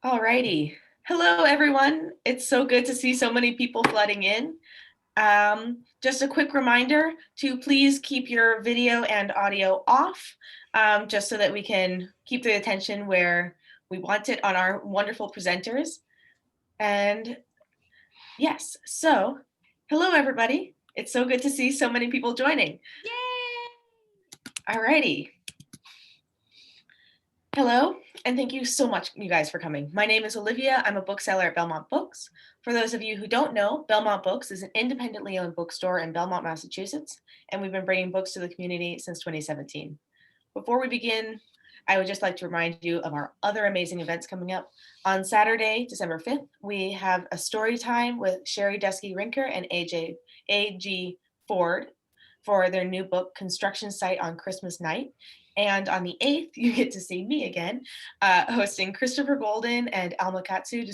Alrighty. Hello, everyone. It's so good to see so many people flooding in. Just a quick reminder to please keep your video and audio off, just so that we can keep the attention where we want it on our wonderful presenters. And yes, so hello, everybody. It's so good to see so many people joining. Yay! Alrighty. Hello, and thank you so much, you guys, for coming. My name is Olivia. I'm a bookseller at Belmont Books. For those of you who don't know, Belmont Books is an independently owned bookstore in Belmont, Massachusetts, and we've been bringing books to the community since 2017. Before we begin, I would just like to remind you of our other amazing events coming up. On Saturday, December 5th, we have a story time with Sherry Deskey-Rinker and A.G. Ford for their new book, Construction Site on Christmas Night. And on the 8th, you get to see me again, hosting Christopher Golden and Alma Katsu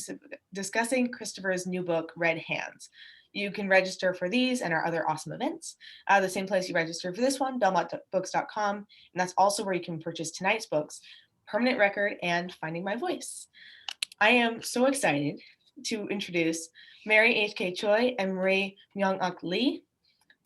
discussing Christopher's new book, Red Hands. You can register for these and our other awesome events. The same place you register for this one, belmontbooks.com. And that's also where you can purchase tonight's books, Permanent Record and Finding My Voice. I am so excited to introduce Mary H.K. Choi and Marie Myung-Ok Lee.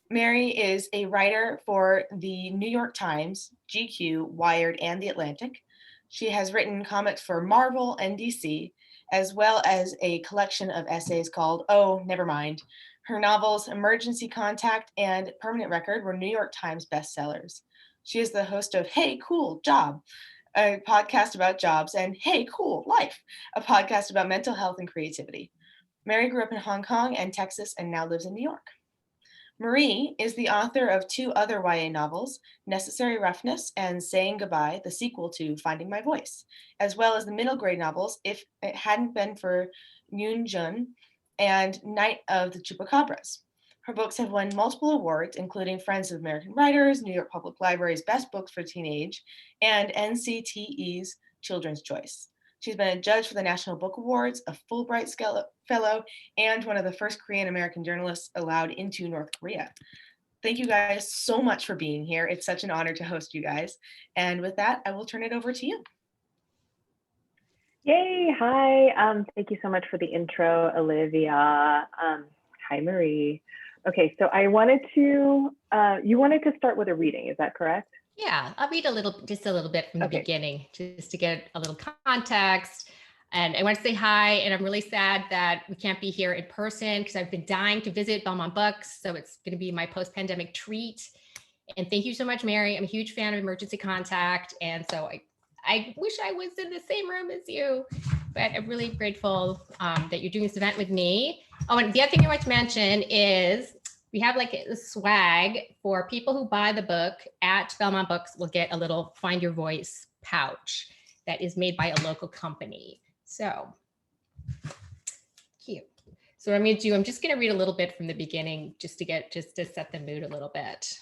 Mary is a writer for the New York Times, GQ, Wired, and The Atlantic. She has written comics for Marvel and DC, as well as a collection of essays called Oh, Never Mind. Her novels Emergency Contact and Permanent Record were New York Times bestsellers. She is the host of Hey, Cool Job, a podcast about jobs, and Hey, Cool Life, a podcast about mental health and creativity. Mary grew up in Hong Kong and Texas and now lives in New York. Marie is the author of two other YA novels, Necessary Roughness and Saying Goodbye, the sequel to Finding My Voice, as well as the middle grade novels If It Hadn't Been for Yoon Jun and Night of the Chupacabras. Her books have won multiple awards, including Friends of American Writers, New York Public Library's Best Books for Teenage, and NCTE's Children's Choice. She's been a judge for the National Book Awards, a Fulbright Fellow, and one of the first Korean American journalists allowed into North Korea. Thank you guys so much for being here. It's such an honor to host you guys. And with that, I will turn it over to you. Yay, hi. Thank you so much for the intro, Olivia. Hi, Marie. Okay, so I wanted to, you wanted to start with a reading, is that correct? Yeah, I'll read just a little bit from the beginning, just to get a little context. And I want to say hi, and I'm really sad that we can't be here in person because I've been dying to visit Belmont Books. So it's going to be my post-pandemic treat. And thank you so much, Mary. I'm a huge fan of Emergency Contact. And so I wish I was in the same room as you, but I'm really grateful that you're doing this event with me. Oh, and the other thing I want to mention is we have like a swag for people who buy the book at Belmont Books. Will get a little Find Your Voice pouch that is made by a local company. So cute. So what I'm going to do, I'm just going to read a little bit from the beginning just to set the mood a little bit.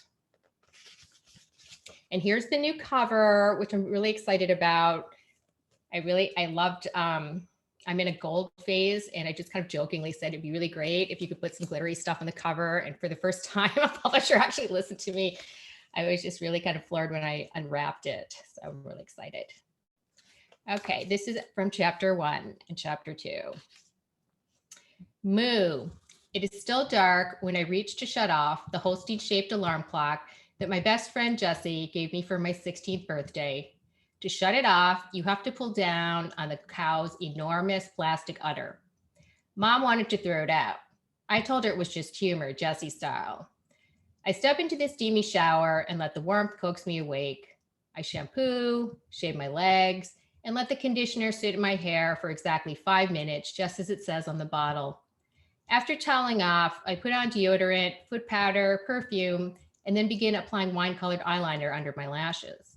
And here's the new cover, which I'm really excited about. I loved, I'm in a gold phase, and I just kind of jokingly said it'd be really great if you could put some glittery stuff on the cover. And for the first time, a publisher actually listened to me. I was just really kind of floored when I unwrapped it. So I'm really excited. Okay, this is from chapter 1 and chapter 2. Moo. It is still dark when I reach to shut off the Holstein-shaped alarm clock that my best friend Jessie gave me for my 16th birthday. To shut it off, you have to pull down on the cow's enormous plastic udder. Mom wanted to throw it out. I told her it was just humor, Jessie style. I step into the steamy shower and let the warmth coax me awake. I shampoo, shave my legs, and let the conditioner sit in my hair for exactly 5 minutes, just as it says on the bottle. After toweling off, I put on deodorant, foot powder, perfume, and then begin applying wine-colored eyeliner under my lashes.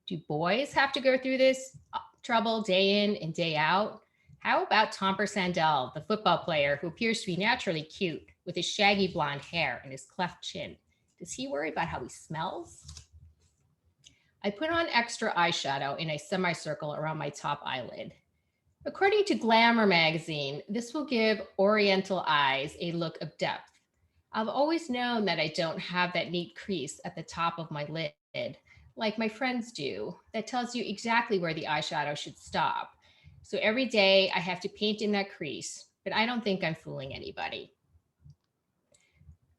Do boys have to go through this trouble day in and day out? How about Tom Sandell, the football player who appears to be naturally cute with his shaggy blonde hair and his cleft chin? Does he worry about how he smells? I put on extra eyeshadow in a semicircle around my top eyelid. According to Glamour magazine, this will give Oriental eyes a look of depth. I've always known that I don't have that neat crease at the top of my lid, like my friends do, that tells you exactly where the eyeshadow should stop. So every day I have to paint in that crease, but I don't think I'm fooling anybody.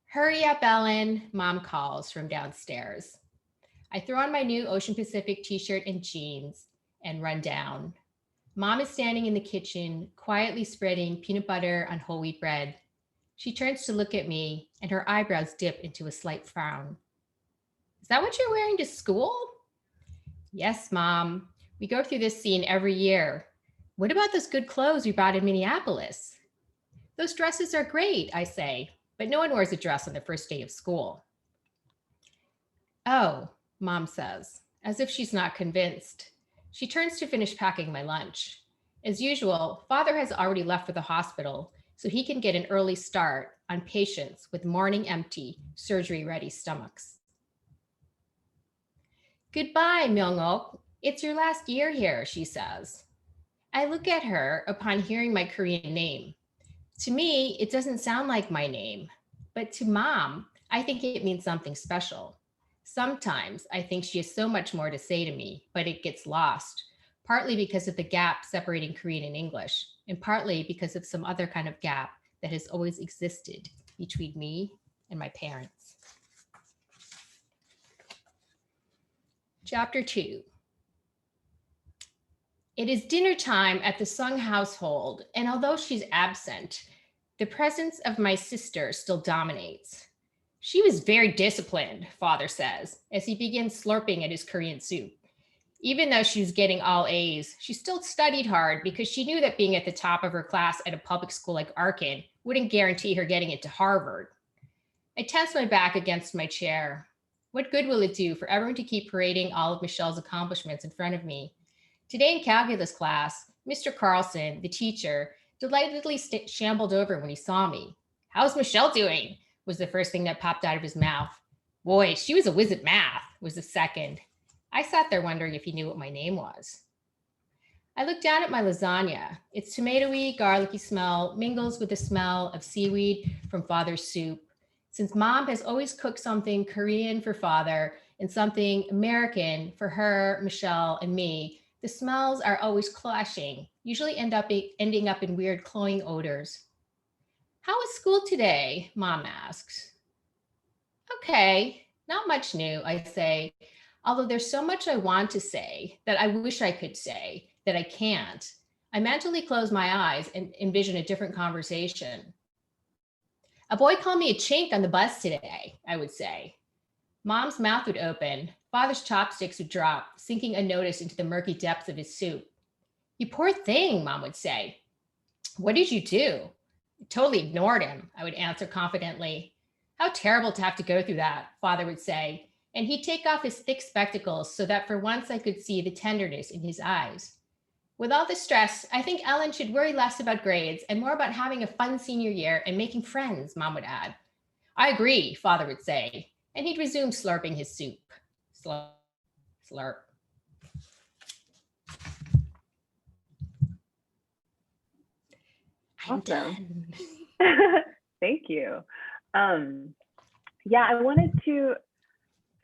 Hurry up, Ellen, Mom calls from downstairs. I throw on my new Ocean Pacific t-shirt and jeans and run down. Mom is standing in the kitchen, quietly spreading peanut butter on whole wheat bread. She turns to look at me and her eyebrows dip into a slight frown. Is that what you're wearing to school? Yes, Mom. We go through this scene every year. What about those good clothes we bought in Minneapolis? Those dresses are great, I say, but no one wears a dress on the first day of school. Oh, Mom says, as if she's not convinced. She turns to finish packing my lunch. As usual, Father has already left for the hospital, so he can get an early start on patients with morning empty, surgery-ready stomachs. Goodbye, Myung-Ok. It's your last year here, she says. I look at her upon hearing my Korean name. To me, it doesn't sound like my name, but to Mom, I think it means something special. Sometimes I think she has so much more to say to me, but it gets lost, partly because of the gap separating Korean and English, and partly because of some other kind of gap that has always existed between me and my parents. Chapter 2. It is dinner time at the Sung household, and although she's absent, the presence of my sister still dominates. She was very disciplined, Father says, as he begins slurping at his Korean soup. Even though she was getting all A's, she still studied hard because she knew that being at the top of her class at a public school like Arkin wouldn't guarantee her getting into Harvard. I tense my back against my chair. What good will it do for everyone to keep parading all of Michelle's accomplishments in front of me? Today in calculus class, Mr. Carlson, the teacher, delightedly shambled over when he saw me. How's Michelle doing? Was the first thing that popped out of his mouth. Boy, she was a whiz at math, was the second. I sat there wondering if he knew what my name was. I looked down at my lasagna. Its tomatoey, garlicky smell mingles with the smell of seaweed from Father's soup. Since Mom has always cooked something Korean for Father and something American for her, Michelle, and me, the smells are always clashing, usually ending up in weird cloying odors. How was school today? Mom asks. Okay, not much new, I say, although there's so much I want to say that I wish I could say that I can't. I mentally close my eyes and envision a different conversation. A boy called me a chink on the bus today, I would say. Mom's mouth would open, Father's chopsticks would drop, sinking unnoticed into the murky depths of his soup. You poor thing, Mom would say. What did you do? I totally ignored him, I would answer confidently. How terrible to have to go through that, Father would say, and he'd take off his thick spectacles so that for once I could see the tenderness in his eyes. With all the stress, I think Ellen should worry less about grades and more about having a fun senior year and making friends, Mom would add. I agree, Father would say, and he'd resume slurping his soup. Slurp, slurp. I'm done. Thank you. Yeah, I wanted to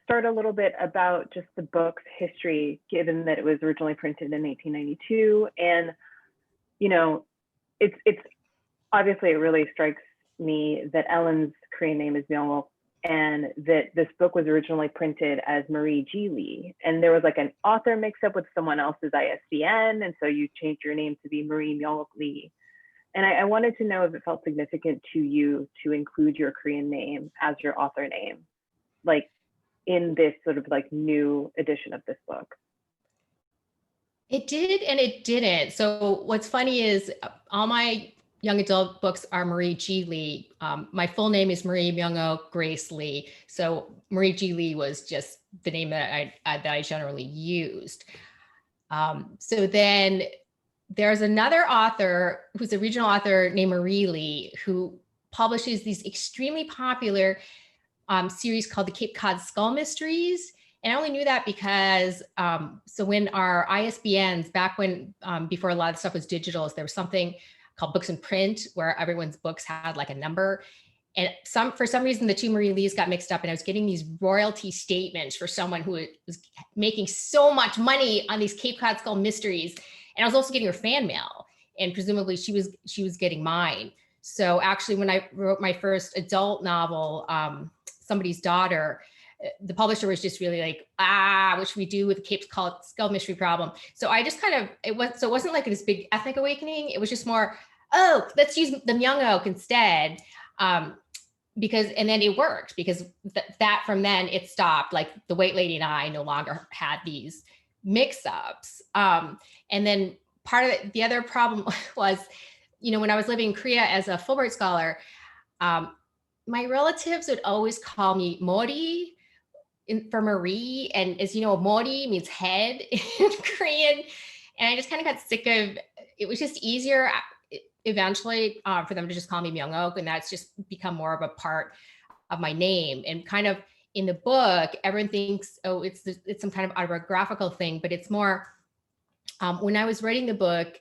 start a little bit about just the book's history, given that it was originally printed in 1892. And, you know, it's obviously, it really strikes me that Ellen's Korean name is Myung-Ok, and that this book was originally printed as Marie G. Lee. And there was like an author mix up with someone else's ISBN. And so you changed your name to be Marie Myung-Ok Lee. And I wanted to know if it felt significant to you to include your Korean name as your author name, like in this sort of like new edition of this book. It did and it didn't. So what's funny is all my young adult books are Marie G. Lee. My full name is Marie Myung-Ok Grace Lee. So Marie G. Lee was just the name that I generally used. So then there's another author who's a regional author named Marie Lee, who publishes these extremely popular series called the Cape Cod Skull Mysteries. And I only knew that because, so when our ISBNs, back when, before a lot of stuff was digital, there was something called Books in Print, where everyone's books had like a number. And for some reason, the two Marie Lees got mixed up, and I was getting these royalty statements for someone who was making so much money on these Cape Cod Skull Mysteries. And I was also getting her fan mail, and presumably she was getting mine. So actually, when I wrote my first adult novel, Somebody's Daughter, the publisher was just really like, what should we do with the Cape Skull mystery problem? So I just it wasn't like this big ethnic awakening. It was just more, oh, let's use the Myung-Ok instead. And then it worked, because that from then it stopped. Like the White Lady and I no longer had these mix-ups. And then part of the other problem was, when I was living in Korea as a Fulbright scholar, my relatives would always call me Mori for Marie. And as you know, Mori means head in Korean. And I just kind of got sick of, it was just easier eventually for them to just call me Myung-Ok. And that's just become more of a part of my name. And kind of in the book, everyone thinks, oh, it's some kind of autobiographical thing, but it's more, when I was writing the book,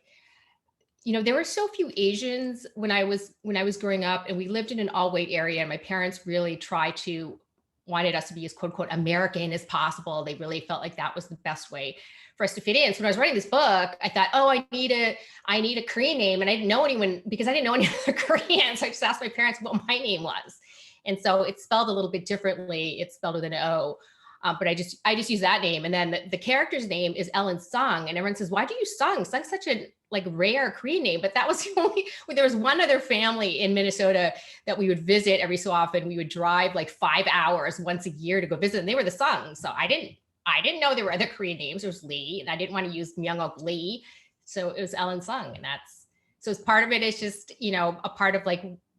there were so few Asians when I was growing up, and we lived in an all-white area, and my parents really wanted us to be as quote unquote American as possible. They really felt like that was the best way for us to fit in. So when I was writing this book, I thought, oh, I need a Korean name. And I didn't know anyone, because I didn't know any other Koreans. So I just asked my parents what my name was. And so it's spelled a little bit differently. It's spelled with an O. But I just use that name. And then the character's name is Ellen Sung. And everyone says, why do you Sung? Sung's such a rare Korean name. But that was there was one other family in Minnesota that we would visit every so often. We would drive 5 hours once a year to go visit, and they were the Sung. So I didn't know there were other Korean names. There was Lee, and I didn't want to use Myung-Ok Lee. So it was Ellen Sung. And so as part of it is just, a part of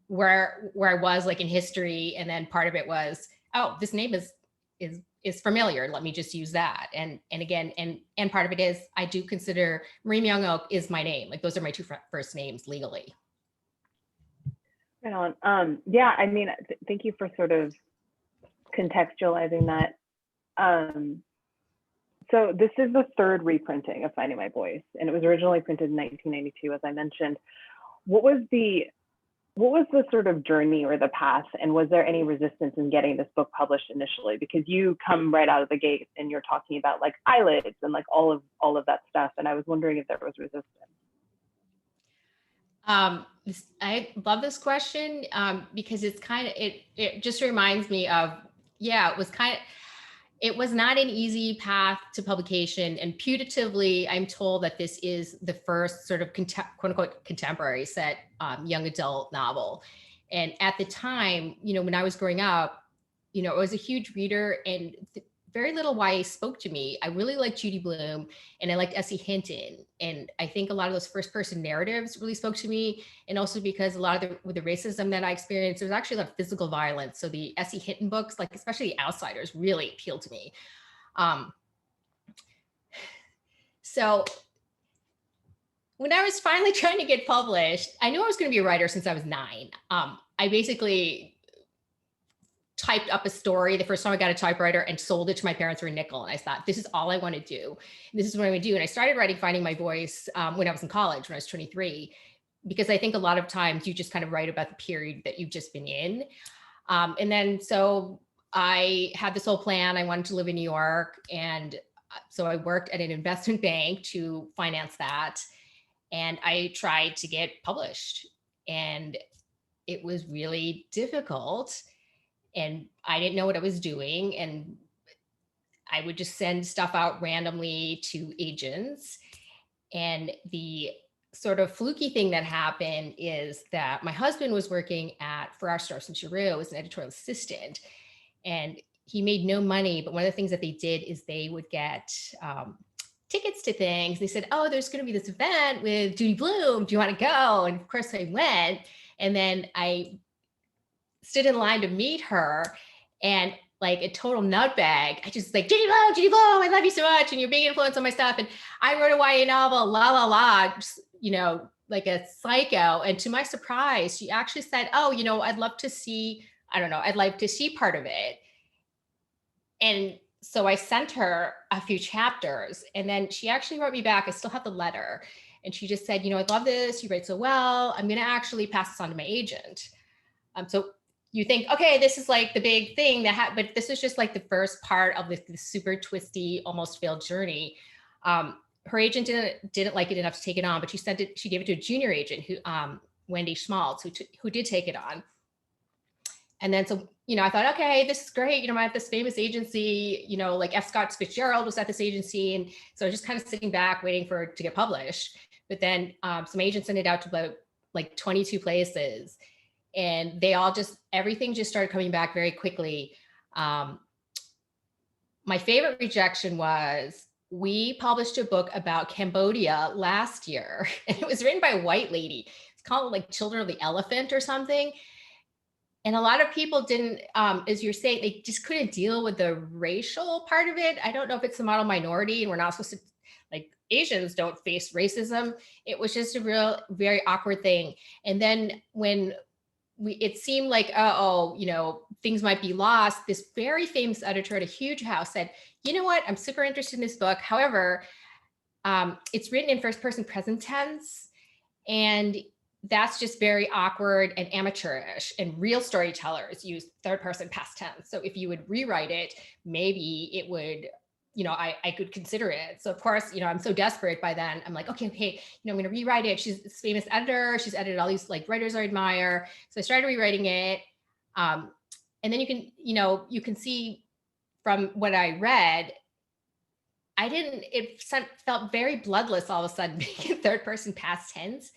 where I was in history. And then part of it was, oh, this name is familiar. Let me just use that. And again, and part of it is, I do consider Marie Myung-Ok is my name. Those are my two first names legally. Right on. Yeah, I mean, thank you for sort of contextualizing that. So this is the third reprinting of Finding My Voice, and it was originally printed in 1992, as I mentioned. What was the sort of journey or the path, and was there any resistance in getting this book published initially? Because you come right out of the gate and you're talking about eyelids and all of that stuff, and I was wondering if there was resistance. I love this question because it's it just reminds me of, it was not an easy path to publication, and putatively, I'm told that this is the first sort of quote unquote contemporary set young adult novel. And at the time, when I was growing up, I was a huge reader, and very little YA spoke to me. I really liked Judy Blume, and I liked S.E. Hinton. And I think a lot of those first person narratives really spoke to me. And also because a lot of with the racism that I experienced, there was actually a lot of physical violence. So the S.E. Hinton books, especially The Outsiders, really appealed to me. So when I was finally trying to get published, I knew I was going to be a writer since I was 9. I basically typed up a story the first time I got a typewriter and sold it to my parents for a nickel. And I thought, this is all I want to do. This is what I'm going to do. And I started writing Finding My Voice when I was in college, when I was 23, because I think a lot of times you just kind of write about the period that you've just been in. And then, so I had this whole plan. I wanted to live in New York. And so I worked at an investment bank to finance that. And I tried to get published, and it was really difficult. And I didn't know what I was doing. And I would just send stuff out randomly to agents. And the sort of fluky thing that happened is that my husband was working at Farrar, Straus and Giroux as an editorial assistant. And he made no money. But one of the things that they did is they would get tickets to things. They said, oh, there's going to be this event with Judy Blume. Do you want to go? And of course I went. And then I stood in line to meet her, and a total nutbag, I just Judy Blume, I love you so much, and you're being influenced on my stuff. And I wrote a YA novel, la la la, just, like a psycho. And to my surprise, she actually said, oh, I'd like to see part of it. And so I sent her a few chapters, and then she actually wrote me back. I still have the letter. And she just said, I love this. You write so well. I'm going to actually pass this on to my agent. So you think, okay, this is the big thing but this is just the first part of this super twisty, almost failed journey. her agent didn't like it enough to take it on, but she gave it to a junior agent who, Wendy Schmaltz, who did take it on. And then, so, I thought, okay, this is great. I'm at this famous agency, like F. Scott Fitzgerald was at this agency. And so I was just kind of sitting back waiting for it to get published. But then some agents sent it out to about like 22 places. And everything just started coming back very quickly. My favorite rejection was, we published a book about Cambodia last year, and it was written by a white lady. It's called like Children of the Elephant or something. And a lot of people didn't, as you're saying, they just couldn't deal with the racial part of it. I don't know if it's the model minority and we're not supposed to, like, Asians don't face racism. It was just a very awkward thing. And then when it seemed like, things might be lost, this very famous editor at a huge house said, you know what, I'm super interested in this book. However, it's written in first person present tense. And that's just very awkward and amateurish, and real storytellers use third person past tense. So if you would rewrite it, maybe it would, I could consider it. So of course, I'm so desperate by then. I'm like, okay, I'm going to rewrite it. She's this famous editor. She's edited all these like writers I admire. So I started rewriting it. And then you can see from what I read, it felt very bloodless all of a sudden being in third person past tense.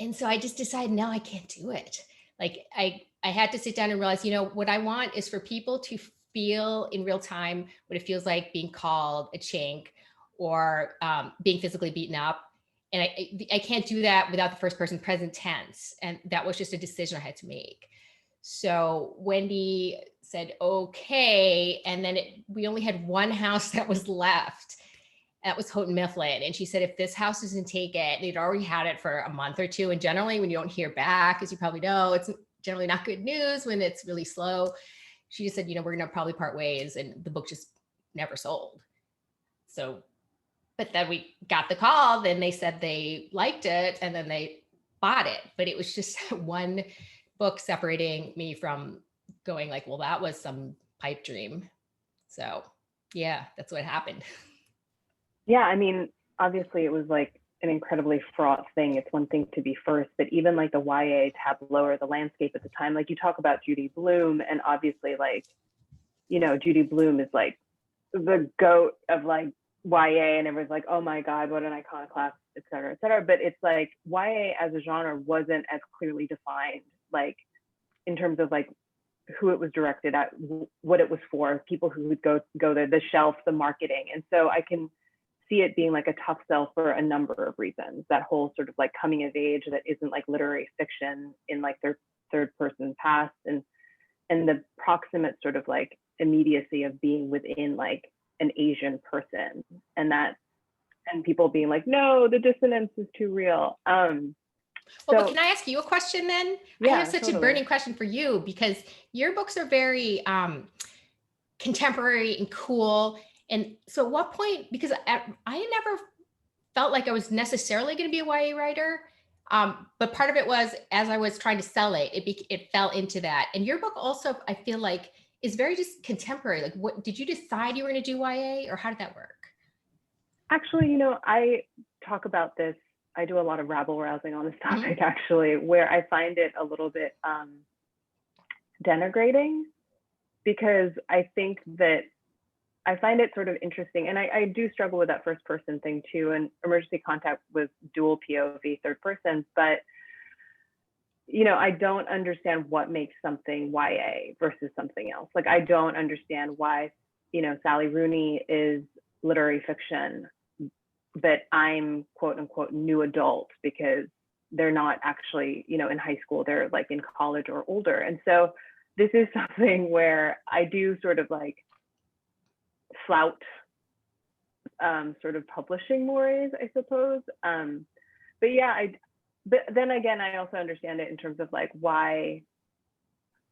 And so I just decided, no, I can't do it. Like I had to sit down and realize, what I want is for people to feel in real time what it feels like being called a chink or being physically beaten up. And I can't do that without the first person present tense. And that was just a decision I had to make. So Wendy said, okay. And then we only had one house that was left. That was Houghton Mifflin. And she said, if this house doesn't take it, they'd already had it for a month or two. And generally when you don't hear back, as you probably know, it's generally not good news when it's really slow. She just said, we're going to probably part ways. And the book just never sold. So, but then we got the call, then they said they liked it and then they bought it. But it was just one book separating me from going like, well, that was some pipe dream. So yeah, that's what happened. Yeah, I mean, obviously it was like an incredibly fraught thing. It's one thing to be first, but even like the YA tableau or the landscape at the time, like you talk about Judy Blume, and obviously like, Judy Blume is like the goat of like YA, and everyone's like, oh my God, what an iconoclast, et cetera, et cetera. But it's like YA as a genre wasn't as clearly defined, like in terms of like who it was directed at, what it was for, people who would go there, the shelf, the marketing. And so I can see it being like a tough sell for a number of reasons. That whole sort of like coming of age that isn't like literary fiction in like their third person past, and the proximate sort of like immediacy of being within like an Asian person, and people being like, no, the dissonance is too real. But can I ask you a question then? Yeah, I have such a burning question for you, because your books are very contemporary and cool. And so at what point, because I never felt like I was necessarily going to be a YA writer, but part of it was, as I was trying to sell it, it fell into that. And your book also, I feel like, is very just contemporary. Like, what did you decide you were going to do YA, or how did that work? Actually, I talk about this. I do a lot of rabble rousing on this topic, actually, where I find it a little bit denigrating, because I think that I find it sort of interesting. And I do struggle with that first person thing too. And Emergency Contact was dual POV, third person, but I don't understand what makes something YA versus something else. Like, I don't understand why, Sally Rooney is literary fiction, but I'm quote unquote new adult, because they're not actually, in high school, they're like in college or older. And so this is something where I do sort of like flout sort of publishing mores, I suppose. But yeah, but then again, I also understand it in terms of like why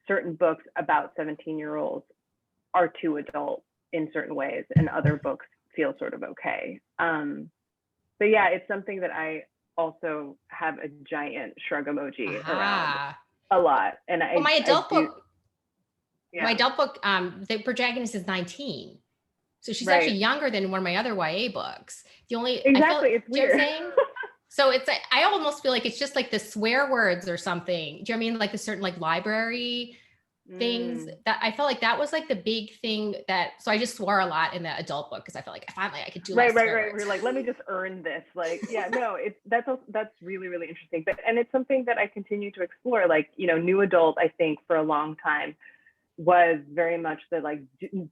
certain books about 17-year-olds are too adult in certain ways, and other books feel sort of okay. But yeah, it's something that I also have a giant shrug emoji around a lot. And my adult book, the protagonist is 19. So she's actually Right. younger than one of my other YA books. The only, Exactly. It's do you know weird. what I'm saying? So it's like, I almost feel like it's just like the swear words or something. Do you know what I mean? Like a certain like library things Mm. that I felt like that was like the big thing that, so I just swore a lot in the adult book because I felt like finally I could do Right, less right, swear right. words. We're like, let me just earn this. Like, yeah, no, that's really, really interesting. But and it's something that I continue to explore. Like, new adult, I think for a long time was very much the like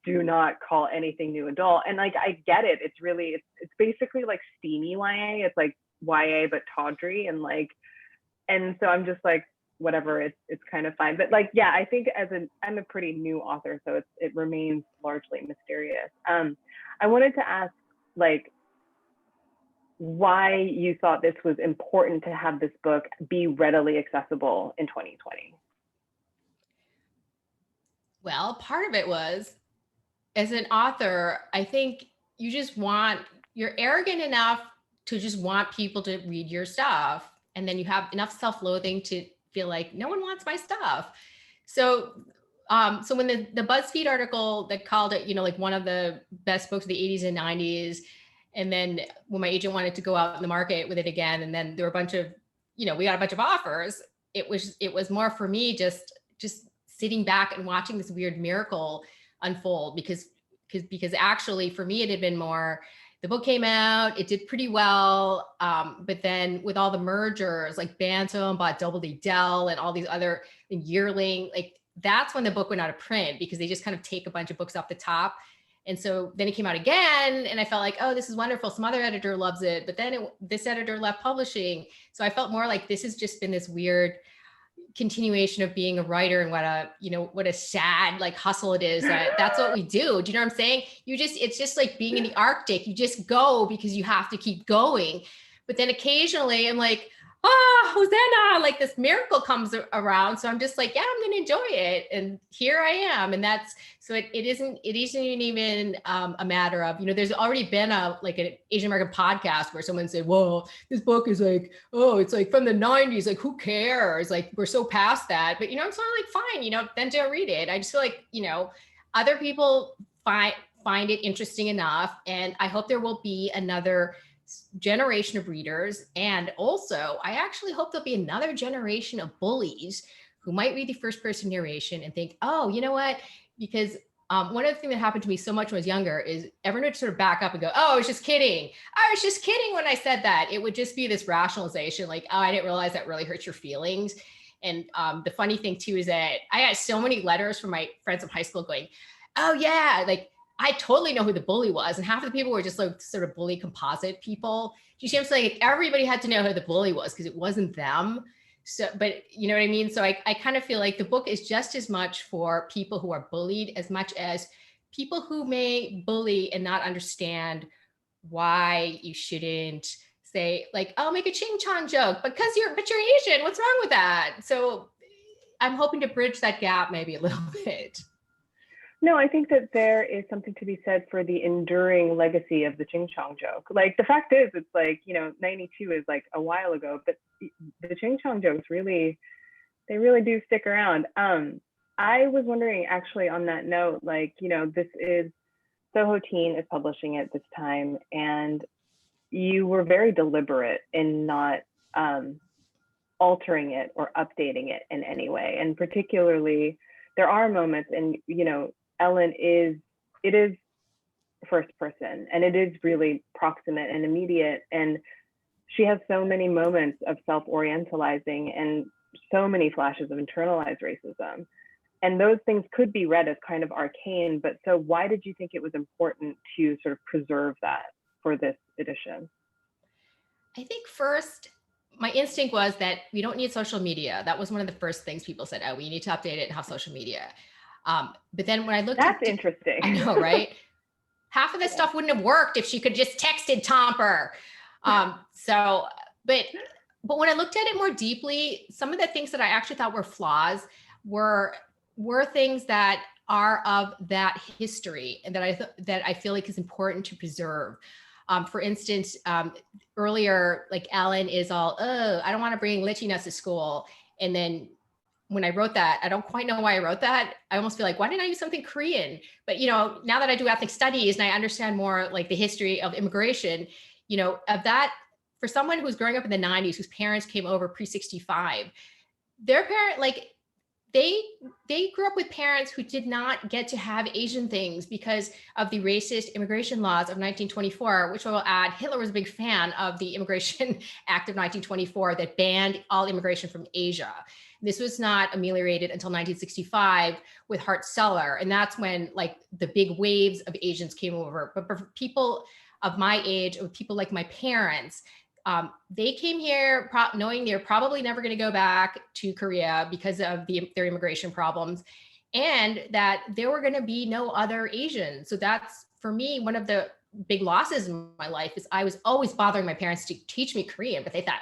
do not call anything new adult. And like I get it. It's really it's basically like steamy YA. It's like YA but tawdry and so I'm just like whatever, it's kind of fine. But like yeah, I think I'm a pretty new author, so it remains largely mysterious. I wanted to ask like why you thought this was important to have this book be readily accessible in 2020. Well, part of it was, as an author, I think you're arrogant enough to just want people to read your stuff. And then you have enough self-loathing to feel like no one wants my stuff. So, so when the BuzzFeed article that called it, like one of the best books of the 80s and 90s, and then when my agent wanted to go out in the market with it again, and then there were a bunch of, we got a bunch of offers. It was more for me just sitting back and watching this weird miracle unfold because actually for me it had been more, the book came out, it did pretty well, but then with all the mergers like Bantam bought Doubleday Dell and all these other Yearling, like that's when the book went out of print because they just kind of take a bunch of books off the top. And so then it came out again and I felt like, oh, this is wonderful, some other editor loves it, but then this editor left publishing. So I felt more like this has just been this weird continuation of being a writer and what a sad like hustle it is that's what we do. Do you know what I'm saying? It's just like being in the Arctic. You just go because you have to keep going. But then occasionally I'm like, Hosanna, like this miracle comes around. So I'm just like, yeah, I'm going to enjoy it. And here I am. And that's, so it isn't even a matter of, there's already been an Asian American podcast where someone said, well, this book is like, oh, it's like from the 90s. Like, who cares? Like, we're so past that. But, I'm sort of like, fine, then don't read it. I just feel like, other people find it interesting enough. And I hope there will be another generation of readers. And also, I actually hope there'll be another generation of bullies who might read the first person narration and think, oh, you know what? Because one of the things that happened to me so much when I was younger is everyone would sort of back up and go, oh, I was just kidding. I was just kidding when I said that. It would just be this rationalization like, oh, I didn't realize that really hurts your feelings. And the funny thing too is that I got so many letters from my friends from high school going, oh yeah, like I totally know who the bully was. And half of the people were just like sort of bully composite people. Do you see what I'm saying? Like everybody had to know who the bully was because it wasn't them. So, but you know what I mean? So I kind of feel like the book is just as much for people who are bullied as much as people who may bully and not understand why you shouldn't say like, oh, make a ching chong joke because you're Asian. What's wrong with that? So I'm hoping to bridge that gap maybe a little bit. No, I think that there is something to be said for the enduring legacy of the ching chong joke. Like the fact is, it's like, 92 is like a while ago, but the ching chong jokes really do stick around. I was wondering actually on that note, like, this is Soho Teen is publishing it this time, and you were very deliberate in not altering it or updating it in any way. And particularly, there are moments, and Ellen it is first person, and it is really proximate and immediate, and she has so many moments of self-orientalizing and so many flashes of internalized racism, and those things could be read as kind of arcane. But so why did you think it was important to sort of preserve that for this edition? I think first, my instinct was that we don't need social media. That was one of the first things people said, oh, we need to update it and have social media. But then when I looked That's interesting. I know, right? Half of this stuff wouldn't have worked if she could just texted Tomper. But when I looked at it more deeply, some of the things that I actually thought were flaws were things that are of that history and that I feel like is important to preserve. For instance, earlier, like Ellen is all, oh, I don't want to bring lychee nuts to school. And then when I wrote that, I don't quite know why I wrote that. I almost feel like, why didn't I use something Korean? But, now that I do ethnic studies and I understand more like the history of immigration, of that, for someone who's growing up in the 90s, whose parents came over pre-65, their parent, like, they grew up with parents who did not get to have Asian things because of the racist immigration laws of 1924, which I will add, Hitler was a big fan of the Immigration Act of 1924 that banned all immigration from Asia. This was not ameliorated until 1965 with Hart-Celler. And that's when like the big waves of Asians came over. But for people of my age, or people like my parents, they came here knowing they're probably never going to go back to Korea because of their immigration problems, and that there were going to be no other Asians. So that's, for me, one of the big losses in my life is I was always bothering my parents to teach me Korean, but they thought,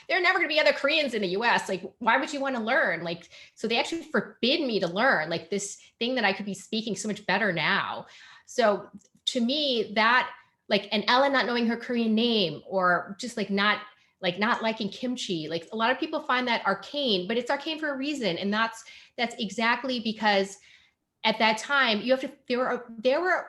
there are never going to be other Koreans in the US. Like, why would you want to learn? Like, so they actually forbid me to learn like this thing that I could be speaking so much better now. So to me, that, like, and Ella not knowing her Korean name, or just not liking kimchi. Like, a lot of people find that arcane, but it's arcane for a reason. And that's exactly because at that time there were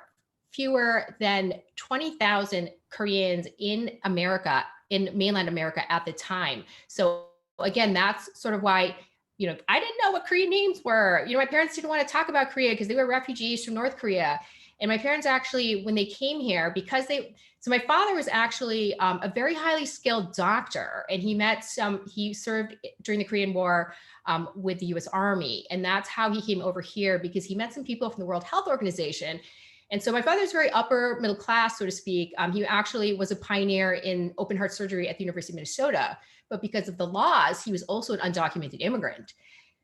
fewer than 20,000 Koreans in America, in mainland America at the time. So again, that's sort of why, I didn't know what Korean names were. My parents didn't want to talk about Korea because they were refugees from North Korea. And my parents actually, when they came here, so my father was actually a very highly skilled doctor, and he served during the Korean War with the US Army. And that's how he came over here, because he met some people from the World Health Organization. And so my father's very upper middle class, so to speak. He actually was a pioneer in open heart surgery at the University of Minnesota, but because of the laws, he was also an undocumented immigrant.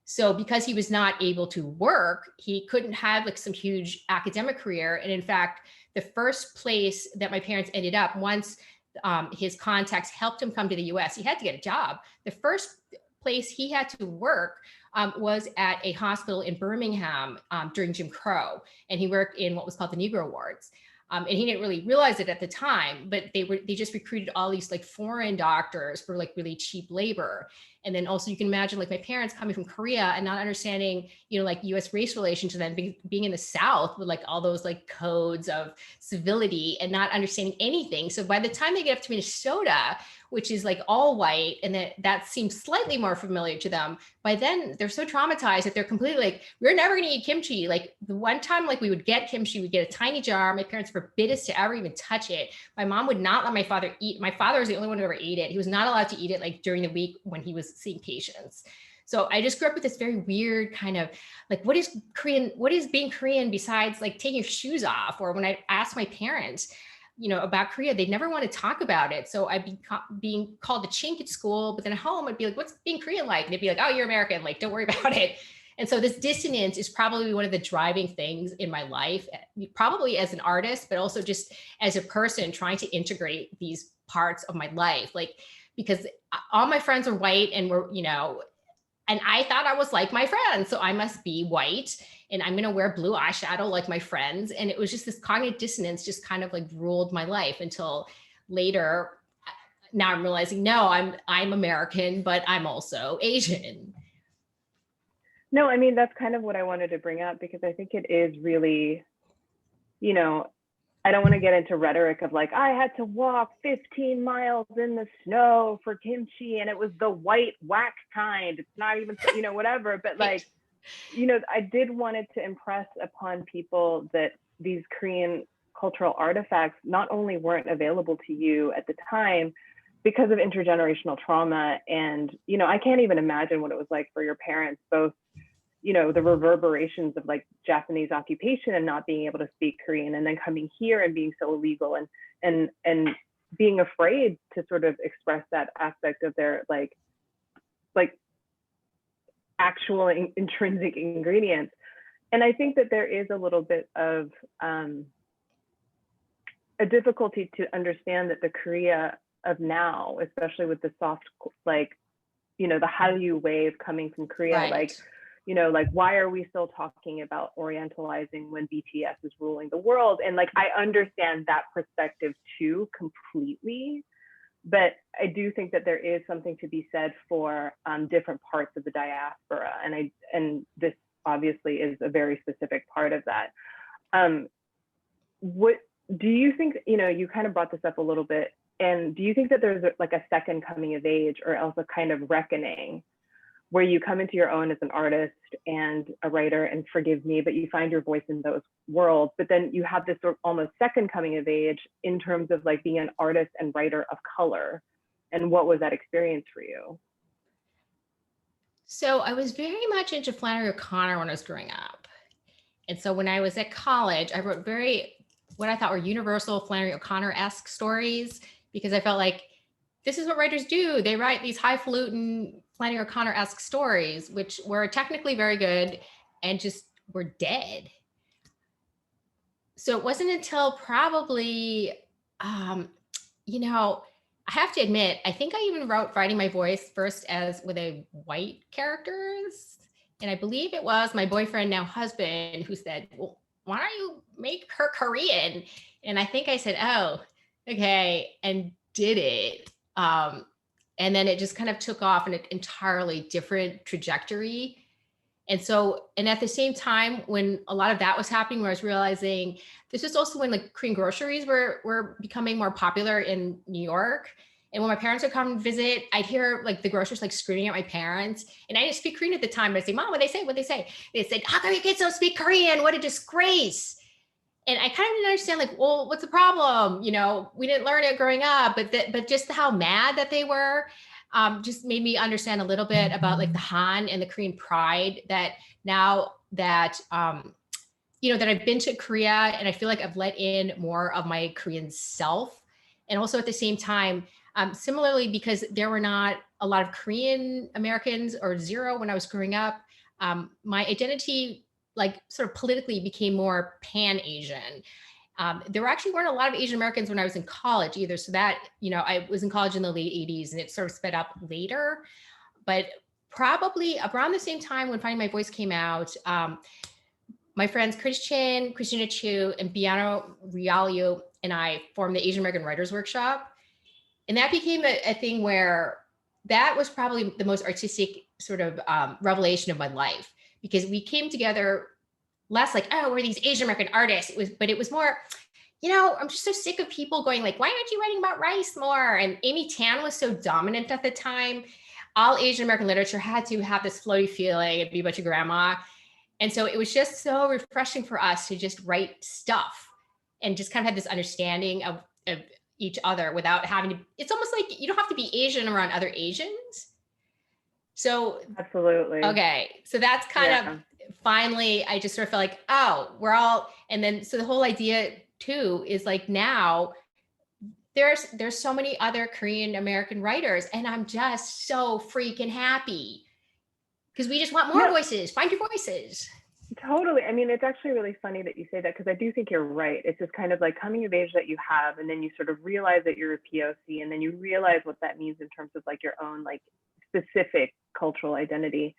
So because he was not able to work, he couldn't have like some huge academic career. And in fact, the first place that my parents ended up, once his contacts helped him come to the US, he had to get a job. The first place he had to work was at a hospital in Birmingham during Jim Crow. And he worked in what was called the Negro wards. And he didn't really realize it at the time, but they just recruited all these like foreign doctors for like really cheap labor. And then also you can imagine like my parents coming from Korea and not understanding, like US race relations, and then being in the South with like all those like codes of civility and not understanding anything. So by the time they get up to Minnesota, which is like all white, and that seems slightly more familiar to them, by then they're so traumatized that they're completely like, we're never going to eat kimchi. Like the one time like we would get kimchi, we'd get a tiny jar. My parents forbid us to ever even touch it. My mom would not let my father eat. My father was the only one who ever ate it. He was not allowed to eat it like during the week when he was seeing patients. So I just grew up with this very weird kind of like, what is being Korean besides like taking your shoes off? Or when I asked my parents, about Korea, they'd never want to talk about it. So I'd be being called a chink at school, but then at home I'd be like, what's being Korean like? And they'd be like, oh, you're American. Like, don't worry about it. And so this dissonance is probably one of the driving things in my life, probably as an artist, but also just as a person trying to integrate these parts of my life. Like, because all my friends are white and and I thought I was like my friends. So I must be white and I'm going to wear blue eyeshadow like my friends. And it was just this cognitive dissonance just kind of like ruled my life until later. Now I'm realizing, no, I'm American, but I'm also Asian. No, I mean, that's kind of what I wanted to bring up, because I think it is really, I don't want to get into rhetoric of like, I had to walk 15 miles in the snow for kimchi and it was the white wax kind. It's not even, whatever. But like, I did wanted to impress upon people that these Korean cultural artifacts not only weren't available to you at the time because of intergenerational trauma. And, I can't even imagine what it was like for your parents, both the reverberations of like Japanese occupation and not being able to speak Korean, and then coming here and being so illegal and being afraid to sort of express that aspect of their like actual intrinsic ingredients. And I think that there is a little bit of a difficulty to understand that the Korea of now, especially with the soft, like, the Hallyu wave coming from Korea, Right. like, why are we still talking about orientalizing when BTS is ruling the world? And like, I understand that perspective too completely. But I do think that there is something to be said for different parts of the diaspora, and this obviously is a very specific part of that. What do you think? You know, you kind of brought this up a little bit, and do you think that there's like a second coming of age, or else a kind of reckoning, where you come into your own as an artist and a writer, and forgive me, but you find your voice in those worlds, but then you have this sort of almost second coming of age in terms of like being an artist and writer of color? And what was that experience for you? So I was very much into Flannery O'Connor when I was growing up. And so when I was at college, I wrote what I thought were universal Flannery O'Connor-esque stories, because I felt like this is what writers do. They write these highfalutin Flannery O'Connor-esque stories, which were technically very good and just were dead. So it wasn't until probably, you know, I have to admit, I think I even wrote Finding My Voice first as with a white characters. And I believe it was my boyfriend, now husband, who said, well, why don't you make her Korean? And I think I said, oh, okay, and did it. And then it just kind of took off in an entirely different trajectory. And so, and at the same time, when a lot of that was happening, where I was realizing this was also when like Korean groceries were becoming more popular in New York. And when my parents would come visit, I'd hear like the grocers like screaming at my parents. And I didn't speak Korean at the time, but I'd say, Mom, what they say? What they say? They said, how come your kids don't speak Korean? What a disgrace. And I kind of didn't understand, like, well, what's the problem? You know, we didn't learn it growing up, but just how mad that they were just made me understand a little bit about like the Han and the Korean pride that now that, that I've been to Korea, and I feel like I've let in more of my Korean self. And also at the same time, similarly, because there were not a lot of Korean Americans, or zero when I was growing up, my identity, like sort of politically, became more pan-Asian. There actually weren't a lot of Asian Americans when I was in college either. So that, I was in college in the late 80s, and it sort of sped up later. But probably around the same time when Finding My Voice came out, my friends Christina Chu, and Biano Rialio and I formed the Asian American Writers Workshop. And that became a thing where that was probably the most artistic sort of revelation of my life, because we came together less like, oh, we're these Asian American artists. It was more, I'm just so sick of people going like, why aren't you writing about rice more? And Amy Tan was so dominant at the time. All Asian American literature had to have this floaty feeling and be a bunch of grandma. And so it was just so refreshing for us to just write stuff and just kind of have this understanding of each other without having to, it's almost like you don't have to be Asian around other Asians. So absolutely. Okay. So that's kind of finally, I just sort of felt like, oh, we're all, and then, so the whole idea too is like, now there's so many other Korean American writers, and I'm just so freaking happy because we just want more voices. Find your voices. Totally. I mean, it's actually really funny that you say that, because I do think you're right. It's just kind of like coming of age that you have, and then you sort of realize that you're a POC, and then you realize what that means in terms of like your own like specific cultural identity.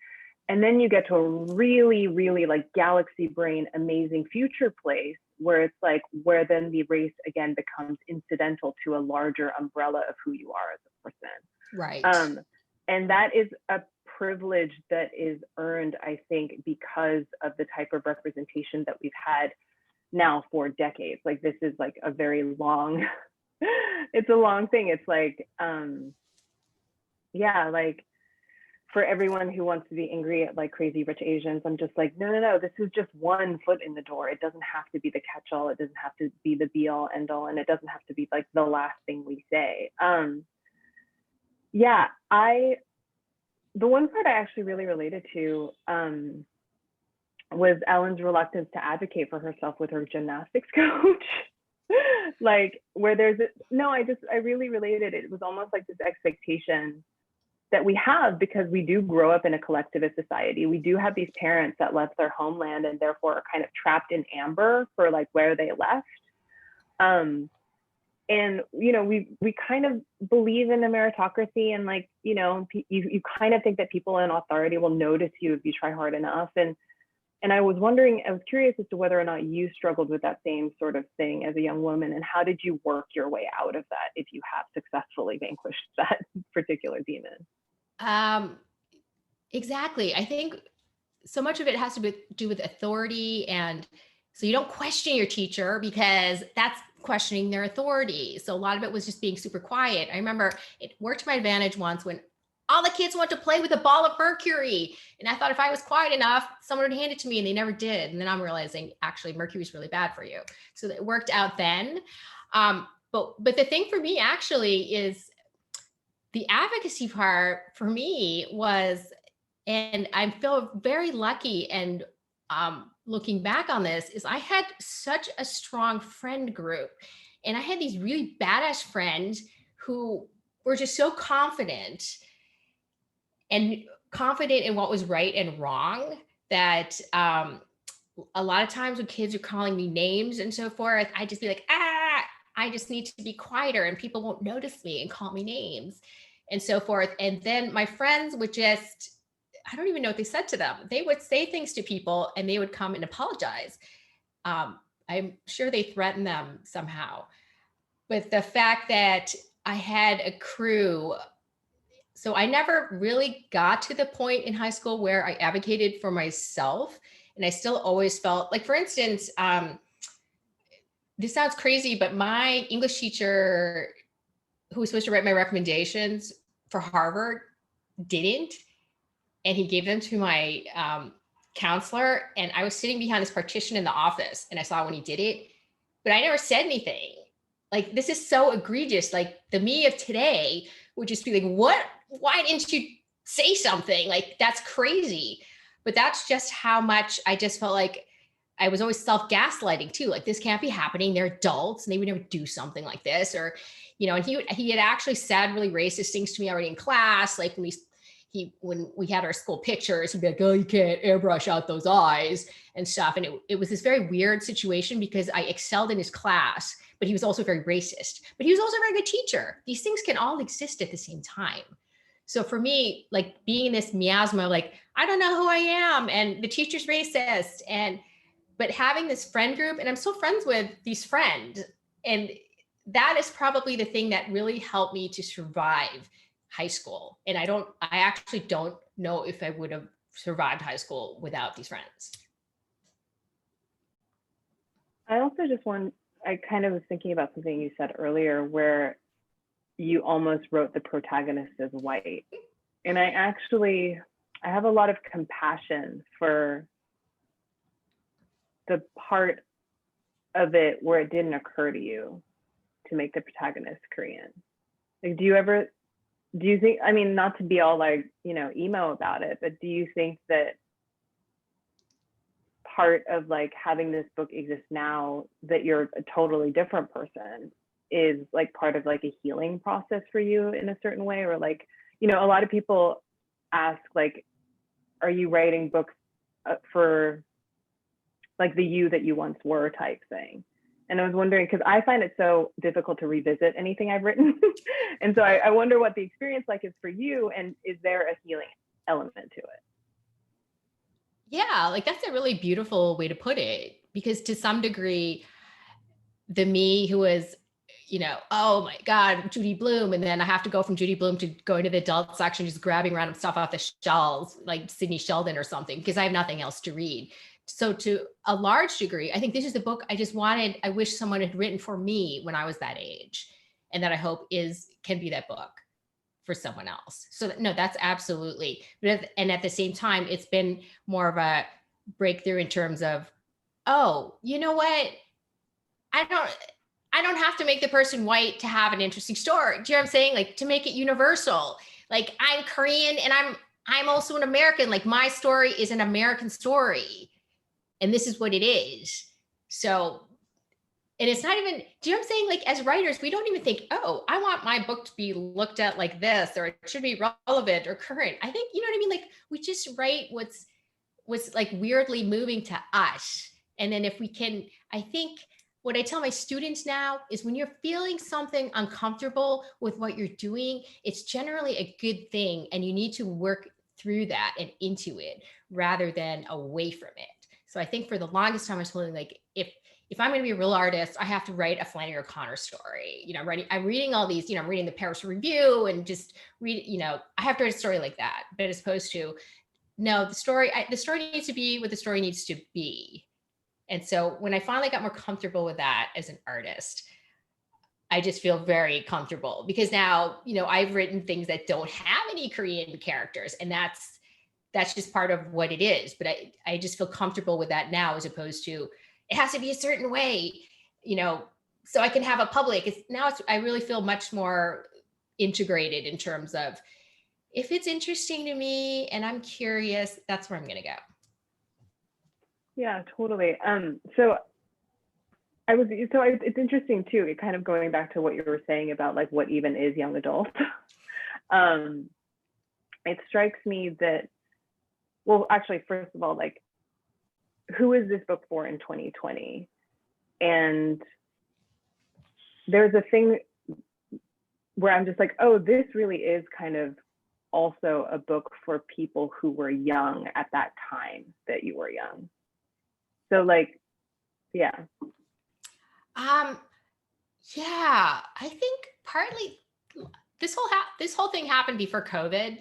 And then you get to a really, really like galaxy brain, amazing future place where it's like, where then the race again becomes incidental to a larger umbrella of who you are as a person. Right. And that is a privilege that is earned, I think, because of the type of representation that we've had now for decades. Like, this is like a very long, it's a long thing. It's like, like, for everyone who wants to be angry at like Crazy Rich Asians, I'm just like, no, this is just one foot in the door. It doesn't have to be the catch-all. It doesn't have to be the be-all, end-all, and it doesn't have to be like the last thing we say. The one part I actually really related to was Ellen's reluctance to advocate for herself with her gymnastics coach. Like, where I really related. It was almost like this expectation that we have, because we do grow up in a collectivist society. We do have these parents that left their homeland and therefore are kind of trapped in amber for like where they left. And, we kind of believe in a meritocracy, and like, you kind of think that people in authority will notice you if you try hard enough. And And I was curious as to whether or not you struggled with that same sort of thing as a young woman, and how did you work your way out of that if you have successfully vanquished that particular demon? Um, exactly. I think so much of it has to do with authority. And so you don't question your teacher because that's questioning their authority. So a lot of it was just being super quiet. I remember it worked to my advantage once when all the kids wanted to play with a ball of mercury. And I thought if I was quiet enough, someone would hand it to me, and they never did. And then I'm realizing actually mercury is really bad for you. So it worked out then. But the thing for me actually is the advocacy part for me was, and I feel very lucky, and looking back on this, is I had such a strong friend group, and I had these really badass friends who were just so confident in what was right and wrong, that a lot of times when kids are calling me names and so forth, I just be like, I just need to be quieter and people won't notice me and call me names and so forth. And then my friends would just, I don't even know what they said to them. They would say things to people and they would come and apologize. I'm sure they threatened them somehow. But the fact that I had a crew, so I never really got to the point in high school where I advocated for myself. And I still always felt like, for instance, this sounds crazy, but my English teacher who was supposed to write my recommendations for Harvard didn't. And he gave them to my counselor. And I was sitting behind this partition in the office and I saw when he did it, but I never said anything. Like, this is so egregious. Like, the me of today would just be like, what? Why didn't you say something? Like, that's crazy. But that's just how much I just felt like I was always self-gaslighting too. Like, this can't be happening. They're adults and they would never do something like this. Or, and he had actually said really racist things to me already in class. Like when we had our school pictures, he'd be like, oh, you can't airbrush out those eyes and stuff. And it was this very weird situation because I excelled in his class, but he was also very racist, but he was also a very good teacher. These things can all exist at the same time. So for me, like, being in this miasma, like, I don't know who I am, and the teacher's racist, but having this friend group, and I'm still friends with these friends. And that is probably the thing that really helped me to survive high school. And I actually don't know if I would have survived high school without these friends. I also I kind of was thinking about something you said earlier where you almost wrote the protagonist as white. And I have a lot of compassion for the part of it where it didn't occur to you to make the protagonist Korean. Like, do you think, I mean, not to be all like, emo about it, but do you think that part of like having this book exist now, that you're a totally different person, is like part of like a healing process for you in a certain way? Or like, a lot of people ask, like, are you writing books for like the you that you once were type thing? And I was wondering, because I find it so difficult to revisit anything I've written. And so I wonder what the experience like is for you, and is there a healing element to it? Yeah, like, that's a really beautiful way to put it, because to some degree, the me who was, oh my God, Judy Blume. And then I have to go from Judy Blume to going to the adult section, just grabbing random stuff off the shelves, like Sidney Sheldon or something, because I have nothing else to read. So to a large degree, I think this is the book I wish someone had written for me when I was that age. And that I hope can be that book for someone else. So no, that's absolutely. And at the same time, it's been more of a breakthrough in terms of, oh, you know what? I don't have to make the person white to have an interesting story. Do you know what I'm saying? Like, to make it universal. Like, I'm Korean and I'm also an American. Like, my story is an American story. And this is what it is. So, and it's not even, do you know what I'm saying? Like, as writers, we don't even think, oh, I want my book to be looked at like this, or it should be relevant or current. I think, you know what I mean? Like, we just write what's like weirdly moving to us. And then if we can, I think what I tell my students now is, when you're feeling something uncomfortable with what you're doing, it's generally a good thing. And you need to work through that and into it rather than away from it. So I think for the longest time I was feeling like if I'm going to be a real artist, I have to write a Flannery O'Connor story. You know, I'm reading all these, I'm reading the Paris Review and just I have to write a story like that. But as opposed to, no, the story needs to be what the story needs to be. And so when I finally got more comfortable with that as an artist, I just feel very comfortable because now, I've written things that don't have any Korean characters, and that's just part of what it is. But I just feel comfortable with that now, as opposed to it has to be a certain way, so I can have a public. I really feel much more integrated in terms of if it's interesting to me and I'm curious, that's where I'm going to go. Yeah, totally. It's interesting too, it kind of going back to what you were saying about like what even is young adult. It strikes me that, well, actually, first of all, like, who is this book for in 2020? And there's a thing where I'm just like, oh, this really is kind of also a book for people who were young at that time that you were young. So like, yeah. Yeah, I think partly this whole thing happened before COVID,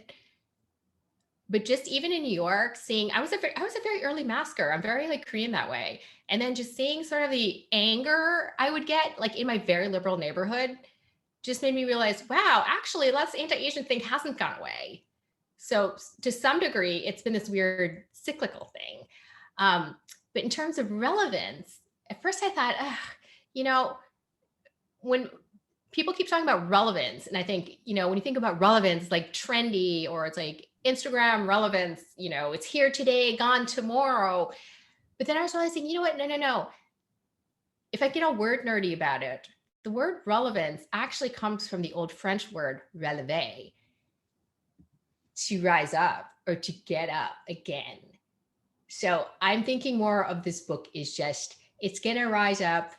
but just even in New York, I was a very early masker. I'm very like Korean that way. And then just seeing sort of the anger I would get like in my very liberal neighborhood just made me realize, wow, actually, this anti-Asian thing hasn't gone away. So to some degree, it's been this weird cyclical thing. But in terms of relevance, at first I thought, when people keep talking about relevance, and I think, when you think about relevance, like trendy, or it's like Instagram relevance, it's here today, gone tomorrow. But then I was realizing, you know what? No. If I get all word nerdy about it, the word relevance actually comes from the old French word relever, to rise up or to get up again. So I'm thinking more of this book is just, it's going to rise up.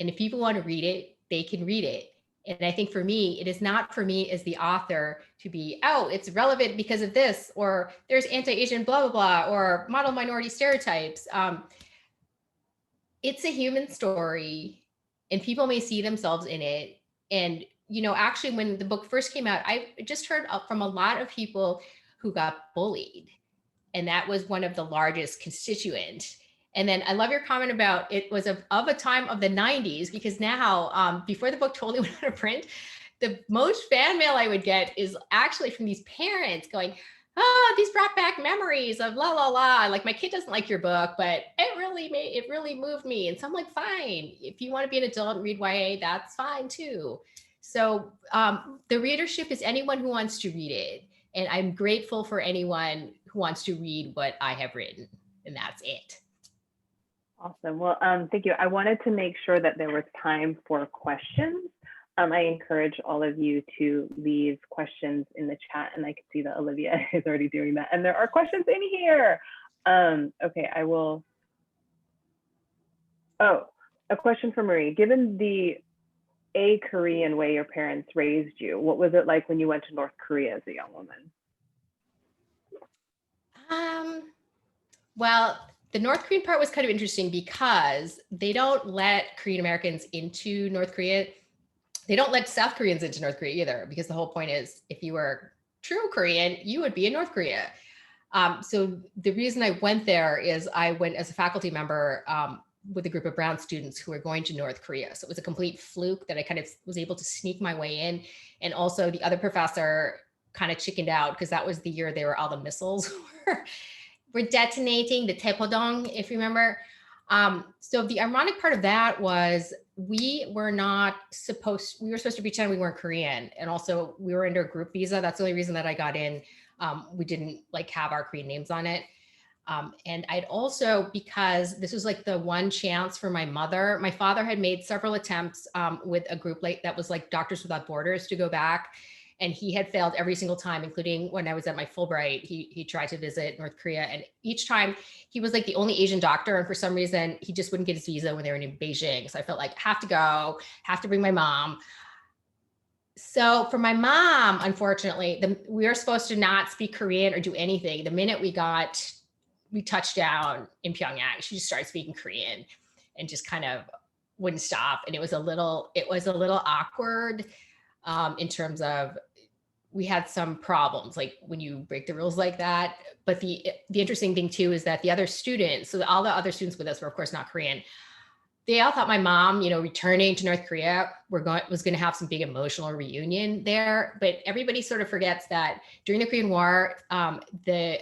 And if people want to read it, they can read it. And I think for me, it is not for me as the author to be, oh, it's relevant because of this, or there's anti-Asian blah, blah, blah, or model minority stereotypes. It's a human story and people may see themselves in it. And, actually when the book first came out, I just heard from a lot of people who got bullied. And that was one of the largest constituents. And then I love your comment about it was of a time of the 90s, because now, before the book totally went out of print, the most fan mail I would get is actually from these parents going, oh, these brought back memories of la, la, la. Like, my kid doesn't like your book, but it really moved me. And so I'm like, fine, if you want to be an adult and read YA, that's fine too. So the readership is anyone who wants to read it. And I'm grateful for anyone who wants to read what I have written. And that's it. Awesome. Well, thank you. I wanted to make sure that there was time for questions. I encourage all of you to leave questions in the chat, and I can see that Olivia is already doing that. And there are questions in here. Okay, I will. Oh, a question for Marie. Given the Korean way your parents raised you, what was it like when you went to North Korea as a young woman? Well, the North Korean part was kind of interesting because they don't let Korean Americans into North Korea. They don't let South Koreans into North Korea either, because the whole point is if you were true Korean, you would be in North Korea. So the reason I went there is I went as a faculty member with a group of brown students who were going to North Korea. So it was a complete fluke that I kind of was able to sneak my way in. And also the other professor kind of chickened out because that was the year all the missiles were detonating, the Taepodong, if you remember. So the ironic part of that was we were supposed to pretend we weren't Korean. And also we were under a group visa. That's the only reason that I got in. We didn't have our Korean names on it. And I'd also, because this was like the one chance for my father had made several attempts with a group that was like Doctors Without Borders to go back. And he had failed every single time, including when I was at my Fulbright. He tried to visit North Korea. And each time he was like the only Asian doctor. And for some reason, he just wouldn't get his visa when they were in Beijing. So I felt like, have to go, have to bring my mom. So for my mom, unfortunately, we were supposed to not speak Korean or do anything. The minute we got we touched down in Pyongyang, she just started speaking Korean and just kind of wouldn't stop. And it was a little awkward in terms of we had some problems, like when you break the rules like that. But the interesting thing too is that the other students, so all the other students with us were of course not Korean. They all thought my mom, returning to North Korea, was going to have some big emotional reunion there. But everybody sort of forgets that during the Korean War, the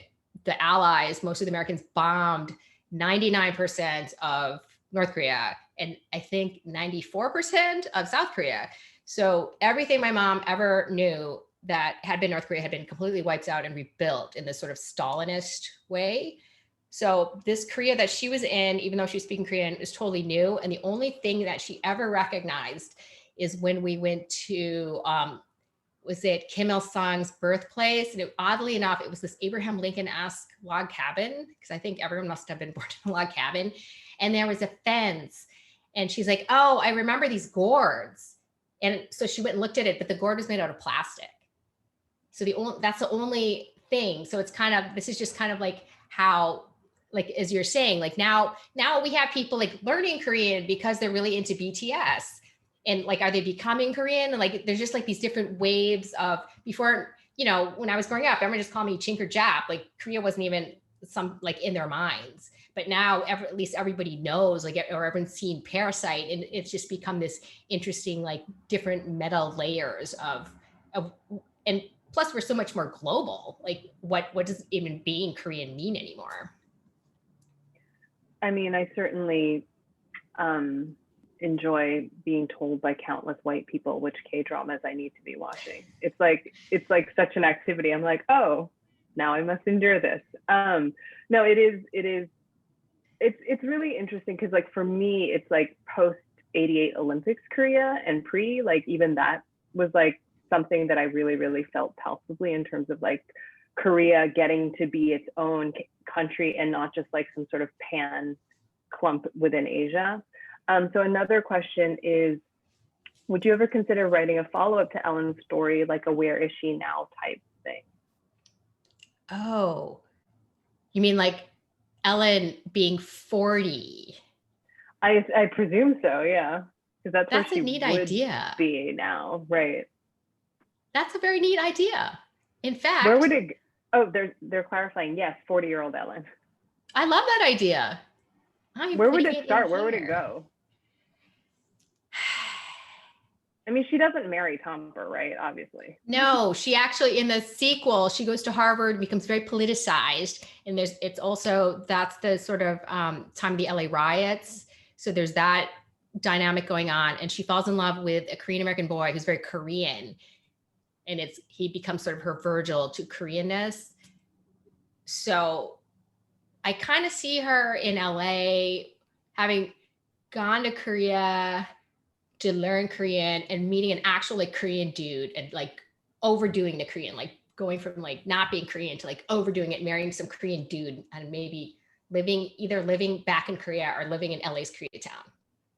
Allies, most of the Americans, bombed 99% of North Korea, and I think 94% of South Korea. So everything my mom ever knew that had been North Korea had been completely wiped out and rebuilt in this sort of Stalinist way. So this Korea that she was in, even though she was speaking Korean, is totally new. And the only thing that she ever recognized is when we went to, was it Kim Il-sung's birthplace? And oddly enough, it was this Abraham Lincoln-esque log cabin, because I think everyone must have been born in a log cabin. And there was a fence. And she's like, oh, I remember these gourds. And so she went and looked at it, but the gourd was made out of plastic. So that's the only thing. So it's kind of, this is just kind of like how, like, as you're saying, like now we have people like learning Korean because they're really into BTS. And like, are they becoming Korean? And like, there's just like these different waves of, before, when I was growing up, everyone just called me Chink or Jap. Like Korea wasn't even in their minds. But now at least everybody knows, like, or everyone's seen Parasite, and it's just become this interesting, like, different meta layers of and plus we're so much more global. Like, what does even being Korean mean anymore? I mean, I certainly enjoy being told by countless white people which K-dramas I need to be watching. It's like such an activity. I'm like, oh, now I must endure this. No, it's really interesting because, like, for me, it's like post 88 Olympics Korea and pre, like, even that was like something that I really, really felt palpably in terms of like Korea getting to be its own country and not just like some sort of pan clump within Asia. So another question is, would you ever consider writing a follow-up to Ellen's story, like a Where Is She Now type thing? Oh, you mean like Ellen being 40? I presume so, yeah. Because that's where That's a she neat would idea. be now, right? That's a very neat idea. In fact, Where would it? Oh, they're clarifying. Yes, 40-year-old Ellen. I love that idea. Where would it start? Where would it go? I mean, she doesn't marry Tomper, right? Obviously. No, she actually, in the sequel, she goes to Harvard, becomes very politicized. And that's the sort of time of the LA riots. So there's that dynamic going on. And she falls in love with a Korean American boy who's very Korean. And he becomes sort of her Virgil to Koreanness. So I kind of see her in LA having gone to Korea to learn Korean and meeting an actual like Korean dude and like overdoing the Korean, like going from like not being Korean to like overdoing it, marrying some Korean dude and maybe living back in Korea or living in LA's Koreatown.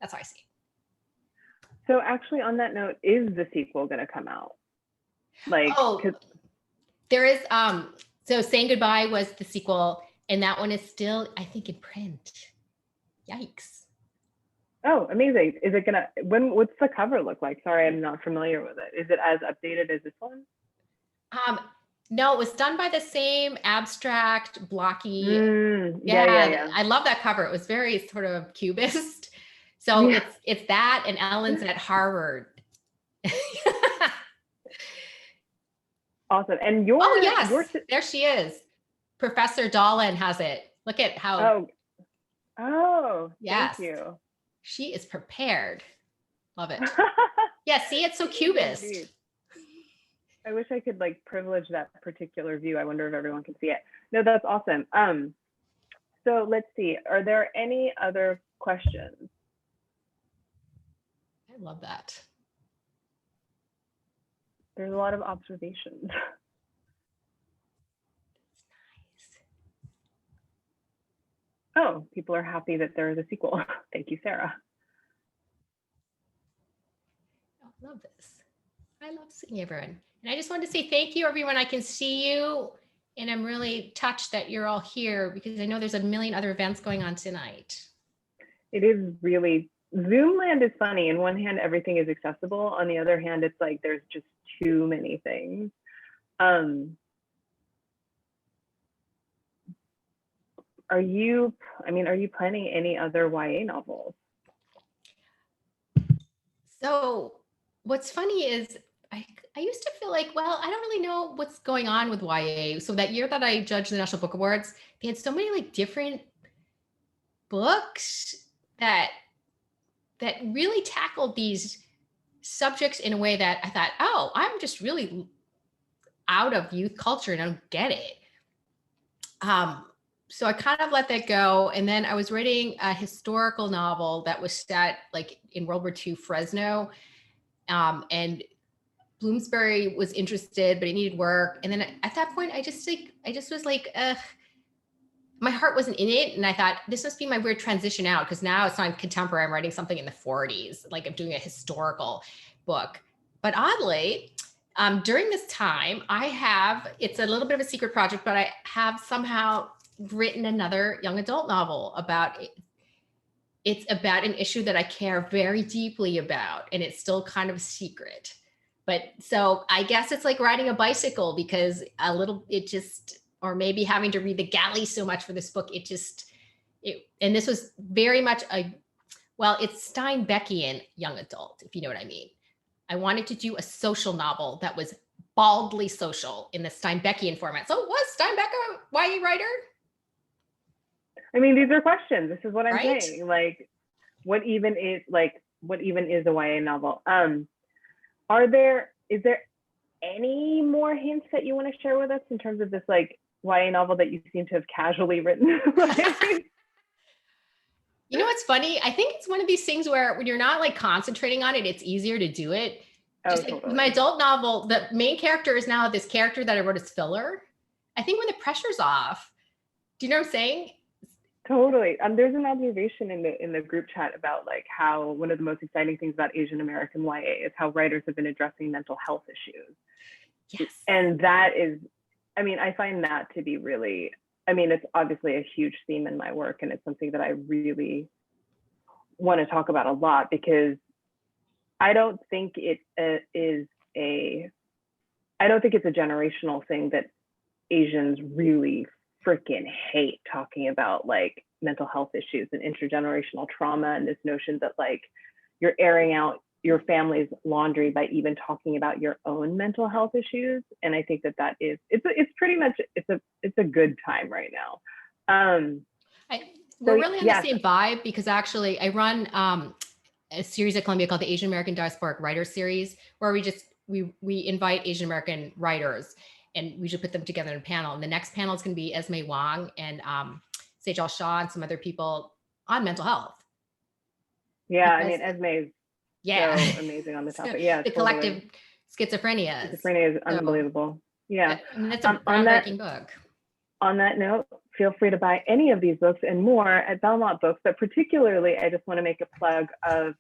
That's how I see it. So actually on that note, is the sequel going to come out? Like, there is, so Saying Goodbye was the sequel and that one is still, I think, in print. Yikes. Oh, amazing. Is it gonna, what's the cover look like? Sorry, I'm not familiar with it. Is it as updated as this one? No, it was done by the same abstract, blocky. Yeah. I love that cover. It was very sort of cubist. So yeah. It's that and Ellen's at Harvard. Awesome. And there she is. Professor Dolan has it. Look at how. Oh, yes. Thank you. She is prepared. Love it. Yeah, see, it's so cubist. I wish I could like privilege that particular view. I wonder if everyone can see it. No, that's awesome. So let's see. Are there any other questions? I love that. There's a lot of observations. Oh, people are happy that there is a sequel. Thank you, Sarah. I love this. I love seeing everyone. And I just wanted to say thank you, everyone. I can see you And I'm really touched that you're all here because I know there's a million other events going on tonight. It is really, Zoom land is funny. On one hand, everything is accessible. On the other hand, it's like there's just too many things. Are you planning any other YA novels? So what's funny is I used to feel like, well, I don't really know what's going on with YA. So that year that I judged the National Book Awards, they had so many like different books that really tackled these subjects in a way that I thought, oh, I'm just really out of youth culture and I don't get it. So I kind of let that go. And then I was reading a historical novel that was set like in World War II Fresno. And Bloomsbury was interested, but it needed work. And then at that point, I just was like, my heart wasn't in it. And I thought this must be my weird transition out because now it's not contemporary. I'm writing something in the 40s, like I'm doing a historical book. But oddly, during this time, it's a little bit of a secret project, but I have somehow written another young adult novel it's about an issue that I care very deeply about, and it's still kind of secret. But so I guess it's like riding a bicycle because or maybe having to read the galley so much for this book, and this was very much it's Steinbeckian young adult, if you know what I mean. I wanted to do a social novel that was baldly social in the Steinbeckian format. So was Steinbeck a YA writer? I mean, these are questions. This is what I'm Right? saying. Like, what even is a YA novel? Is there any more hints that you want to share with us in terms of this like YA novel that you seem to have casually written? You know what's funny? I think it's one of these things where when you're not like concentrating on it, it's easier to do it. Just like Totally. my adult novel, the main character is now this character that I wrote as filler. I think when the pressure's off, do you know what I'm saying? Totally. There's an observation in the group chat about like how one of the most exciting things about Asian American YA is how writers have been addressing mental health issues. Yes. And that is, I find that to be really, it's obviously a huge theme in my work, and it's something that I really want to talk about a lot because I don't think it's a generational thing that Asians really freaking hate talking about like mental health issues and intergenerational trauma, and this notion that like you're airing out your family's laundry by even talking about your own mental health issues. And I think that it's pretty much it's a good time right now. We're really on the same vibe because actually I run a series at Columbia called the Asian American Diasporic Writers Series, where we invite Asian American writers and we should put them together in a panel. And the next panel is going to be Esme Wong and Sejal Shah and some other people on mental health. Yeah, Esme is so amazing on the topic. Yeah, the collective schizophrenia. Schizophrenia is unbelievable. Yeah, that's a groundbreaking book. On that note, feel free to buy any of these books and more at Belmont Books. But particularly, I just want to make a plug of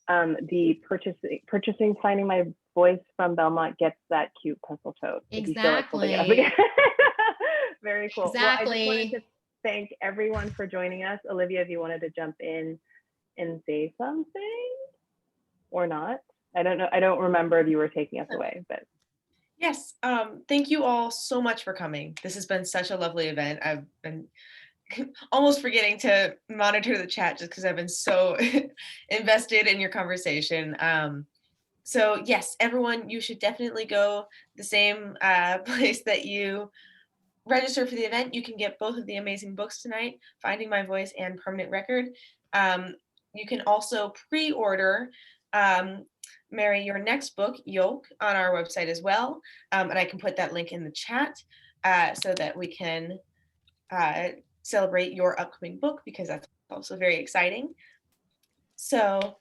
the purchasing Finding My Voice from Belmont gets that cute pencil tote. Exactly. Very cool. Exactly. Well, I just wanted to thank everyone for joining us. Olivia, if you wanted to jump in and say something or not. I don't know. I don't remember if you were taking us away, but. Yes. Thank you all so much for coming. This has been such a lovely event. I've been almost forgetting to monitor the chat just because I've been so invested in your conversation. So yes, everyone, you should definitely go the same place that you register for the event. You can get both of the amazing books tonight, Finding My Voice and Permanent Record. You can also pre-order Mary, your next book, Yolk, on our website as well. And I can put that link in the chat so that we can celebrate your upcoming book, because that's also very exciting. So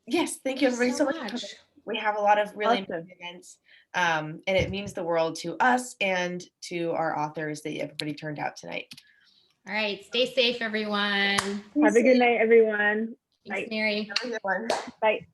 yes, thank you everybody so much. We have a lot of really important events, and it means the world to us and to our authors that everybody turned out tonight. All right, stay safe, everyone. Have a good night, everyone. Thanks, Mary. Have a good one. Bye.